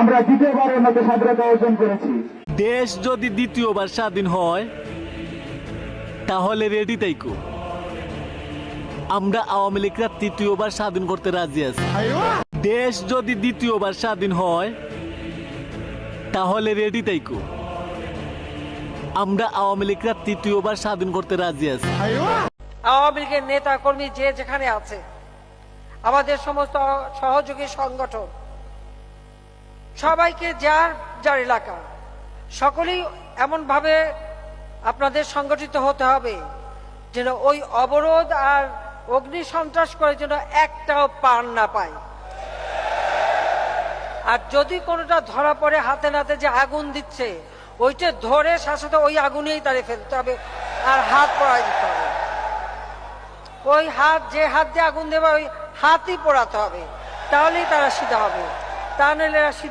আমরা দ্বিতীয়বারের মতো স্বাধীনতা অর্জন করেছি। দেশ যদি দ্বিতীয়বার স্বাধীন হয় তাহলে রেডি তাইকো, আমরা আওয়ামী লীগরা তৃতীয়বার স্বাধীন করতে রাজি আছি। দেশ যদি দ্বিতীয়বার স্বাধীন হয় তাহলে রেডি তাইকো, আমরা আওয়ামী লীগরা তৃতীয়বার স্বাধীন করতে রাজি আছি। আওয়ামী লীগের নেতা কর্মী যে যেখানে আছে, আমাদের সমস্ত সহযোগী সংগঠন, সবাইকে যার যার এলাকা সকলেই এমনভাবে আপনাদের সংগঠিত হতে হবে যেন ওই অবরোধ আর অগ্নি সন্ত্রাস করে যেন একটাও পার না পায়। আর যদি কোনোটা ধরা পড়ে হাতে নাতে যে আগুন দিচ্ছে, ওইটা ধরে সাথে ওই আগুনেই তাড়িয়ে ফেলতে হবে আর হাত পড়াই দিতে হবে। ওই হাত, যে হাত দিয়ে আগুন দেবে ওই হাতই পোড়াতে হবে, তাহলেই তারা সিধা হবে, তা নইলে এরা সিধা